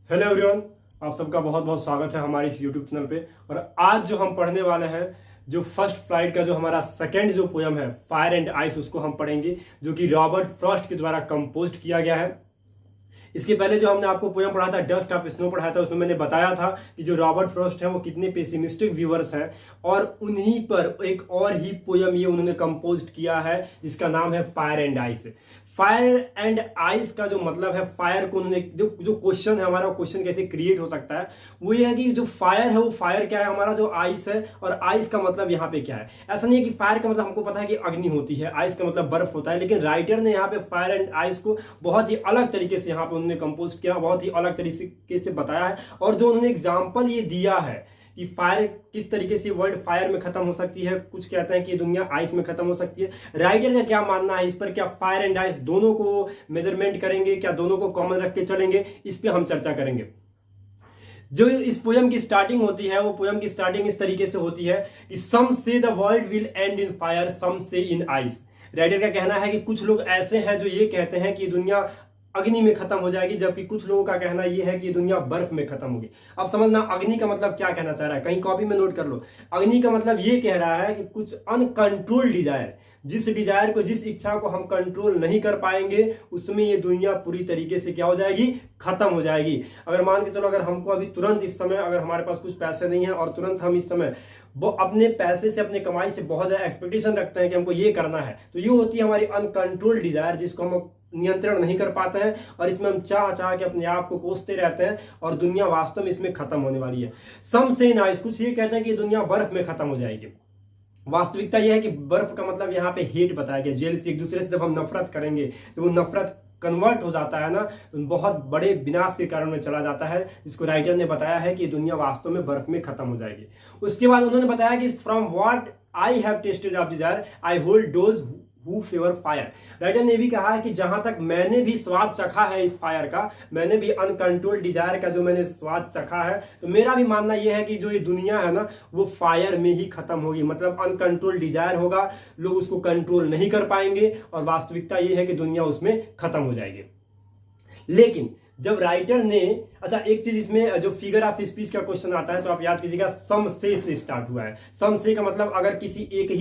Hello everyone, आप सबका बहुत बहुत स्वागत है हमारे इस यूट्यूब चैनल पे। और आज जो हम पढ़ने वाले हैं, जो फर्स्ट फ्लाइट का जो हमारा सेकंड जो पोयम है फायर एंड आइस, उसको हम पढ़ेंगे, जो कि रॉबर्ट फ्रॉस्ट के द्वारा कंपोज किया गया है। इसके पहले जो हमने आपको पोयम पढ़ा था, डस्ट ऑफ स्नो पढ़ाया था, उसमें मैंने बताया था कि जो रॉबर्ट फ्रॉस्ट है वो कितने पेसिमिस्टिक व्यूअर्स हैं, और उन्हीं पर एक और ही पोयम ये उन्होंने कंपोज किया है जिसका नाम है fire and ice. Fire and ice का जो मतलब है, फायर को उन्होंने जो क्वेश्चन है हमारा, क्वेश्चन कैसे क्रिएट हो सकता है, वो ये है कि जो फायर है वो फायर क्या है हमारा, जो आइस है, और आइस का मतलब यहाँ पे क्या है। ऐसा नहीं है कि फायर का मतलब हमको पता है कि अग्नि होती है, आइस का मतलब बर्फ होता है, लेकिन राइटर ने यहाँ पे फायर एंड आइस को बहुत ही अलग तरीके से यहाँ पे उन्होंने कंपोज किया, बहुत ही अलग तरीके से बताया है। और जो उन्होंने एग्जाम्पल ये दिया है कि फायर किस तरीके से वर्ल्ड फायर में खत्म हो सकती है, कुछ कहते हैं कि दुनिया आइस में खत्म हो सकती है। राइटर का क्या मानना है इस पर, क्या फायर एंड आइस दोनों को मेजरमेंट करेंगे, क्या दोनों को कॉमन रख के चलेंगे, इस पे हम चर्चा करेंगे। जो इस पोयम की स्टार्टिंग होती है, वो पोयम की स्टार्टिंग इस तरीके से होती है कि some say the world will end in fire, some say in ice. Writer का कहना है कि कुछ लोग ऐसे हैं जो ये कहते हैं कि दुनिया अग्नि में खत्म हो जाएगी, जबकि कुछ लोगों का कहना यह है कि दुनिया बर्फ में खत्म होगी। अब समझना अग्नि का मतलब क्या कहना चाह रहा है, कहीं कॉपी में नोट कर लो। अग्नि का मतलब ये कह रहा है कि कुछ अनकंट्रोल्ड डिजायर, जिस डिजायर को, जिस इच्छा को हम कंट्रोल नहीं कर पाएंगे, उसमें ये दुनिया पूरी तरीके से क्या हो जाएगी, खत्म हो जाएगी। अगर मान के चलो, अगर हमको अभी तुरंत इस समय, अगर हमारे पास कुछ पैसे नहीं है और तुरंत हम इस समय वो अपने पैसे से, अपने कमाई से बहुत ज्यादा एक्सपेक्टेशन रखते हैं कि हमको ये करना है, तो ये होती है हमारी अनकंट्रोल्ड डिजायर, जिसको हम नियंत्रण नहीं कर पाते हैं, और इसमें हम चाह चाह के अपने आप को कोसते रहते हैं, और दुनिया वास्तव में इसमें खत्म होने वाली है। सम से नाइस, कुछ ये कहते हैं कि दुनिया बर्फ में खत्म हो जाएगी। वास्तविकता यह है कि बर्फ का मतलब यहाँ पे हेट बताया गया, जेल से, एक दूसरे से जब हम नफरत करेंगे तो वो नफरत कन्वर्ट हो जाता है ना, तो बहुत बड़े विनाश के कारण में चला जाता है, जिसको राइटर ने बताया है कि दुनिया वास्तव में बर्फ में खत्म हो जाएगी। उसके बाद उन्होंने बताया कि from what I have tested of desire I hold those who favour fire. Writer ने भी कहा है कि जहां तक मैंने भी स्वाद चखा है इस फायर का, मैंने भी अनकंट्रोल्ड डिजायर का जो मैंने स्वाद चखा है, तो मेरा भी मानना यह है कि जो ये दुनिया है ना, वो फायर में ही खत्म होगी। मतलब अनकंट्रोल्ड डिजायर होगा, लोग उसको कंट्रोल नहीं कर पाएंगे, और वास्तविकता यह है कि दुनिया उसमें खत्म हो जाएगी। लेकिन जब राइटर ने, अच्छा एक चीज इसमें जो फिगर ऑफ स्पीच का क्वेश्चन आता है, तो आप याद कीजिएगा, सम से स्टार्ट हुआ है। सम से का मतलब अगर किसी एक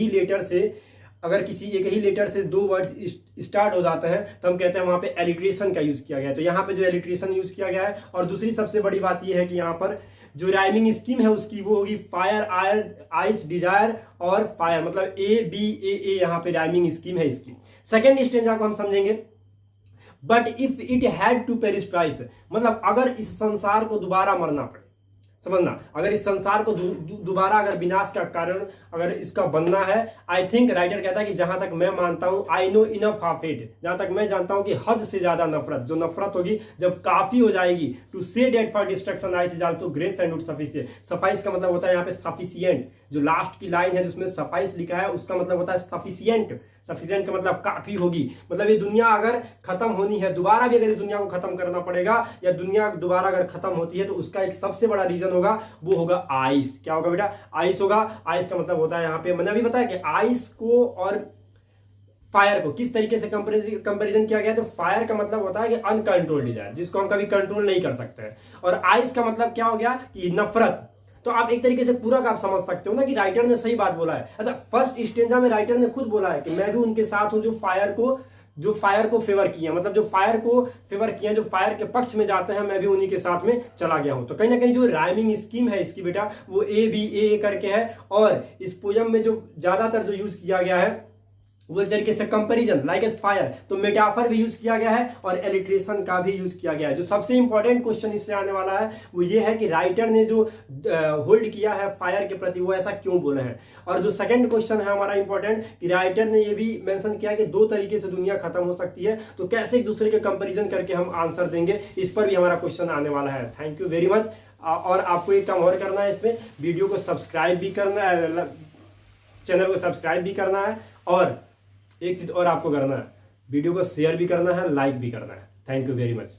ही लेटर से दो वर्ड्स स्टार्ट हो जाते हैं, तो हम कहते हैं वहां पे एलिट्रेशन का यूज किया गया है। तो यहाँ पे जो एलिट्रेशन यूज किया गया है, और दूसरी सबसे बड़ी बात यह है कि यहाँ पर जो राइमिंग स्कीम है उसकी, वो होगी फायर आइस डिजायर और फायर, मतलब ABAA यहाँ पे राइमिंग स्कीम है इसकी। सेकेंड स्टेंजा को हम समझेंगे, but if it had to perish twice, मतलब अगर इस संसार को दोबारा मरना पड़े, समझना, अगर इस संसार को दोबारा अगर विनाश का कारण अगर इसका बनना है, आई थिंक, राइटर कहता है कि जहां तक मैं मानता हूं, I know enough of it, जहां तक मैं जानता हूं कि हद से ज्यादा नफरत, जो नफरत होगी जब काफी हो जाएगी, to say date for destruction ice is also grace and not sufficient. Suffice का मतलब होता है यहाँ पे सफिशिएंट, जो लास्ट की लाइन है जिसमें सफाइस लिखा है, उसका मतलब होता है सफिशिएंट। सफिशिएंट का मतलब काफी होगी, मतलब ये दुनिया अगर खत्म होनी है, दोबारा भी अगर इस दुनिया को खत्म करना पड़ेगा, या दुनिया दोबारा अगर खत्म होती है, तो उसका एक सबसे बड़ा रीजन होगा, वो होगा आइस। क्या होगा बेटा? आइस होगा। आइस का मतलब होता है यहाँ पे, मैंने अभी बताया कि आइस को और फायर को किस तरीके से कंपैरिजन किया गया है। तो फायर का मतलब होता है कि अनकंट्रोल्ड डिजायर, जिसको हम कभी कंट्रोल नहीं कर सकते हैं, और आइस का मतलब क्या हो गया कि नफरत। तो आप एक तरीके से पूरा का आप समझ सकते हो ना कि राइटर ने सही बात बोला है। अच्छा, फर्स्ट स्टेंजा में राइटर ने खुद बोला है कि मैं भी उनके साथ हूं जो फायर को फेवर किया, मतलब जो फायर को फेवर किया, जो फायर के पक्ष में जाते हैं, मैं भी उन्हीं के साथ में चला गया हूं। तो कहीं ना कहीं जो राइमिंग स्कीम है इसकी बेटा, वो ABAA करके है, और इस पोयम में जो ज्यादातर जो यूज किया गया है वो एक तरीके से कंपैरिजन लाइक एज फायर, तो मेटाफर भी यूज किया गया है, और एलिट्रेशन का भी यूज किया गया है। जो सबसे इंपॉर्टेंट क्वेश्चन इससे आने वाला है वो ये है कि राइटर ने जो होल्ड किया है फायर के प्रति, वो ऐसा क्यों बोले हैं। और जो सेकंड क्वेश्चन है हमारा इंपॉर्टेंट, कि राइटर ने ये भी मेंशन किया कि दो तरीके से दुनिया खत्म हो सकती है, तो कैसे एक दूसरे के कंपेरिजन करके हम आंसर देंगे, इस पर भी हमारा क्वेश्चन आने वाला है। Thank you very much. और आपको एक काम और करना है, इसमें वीडियो को सब्सक्राइब भी करना है, चैनल को सब्सक्राइब भी करना है, और एक चीज और आपको करना है, वीडियो को शेयर भी करना है, लाइक भी करना है। Thank you very much.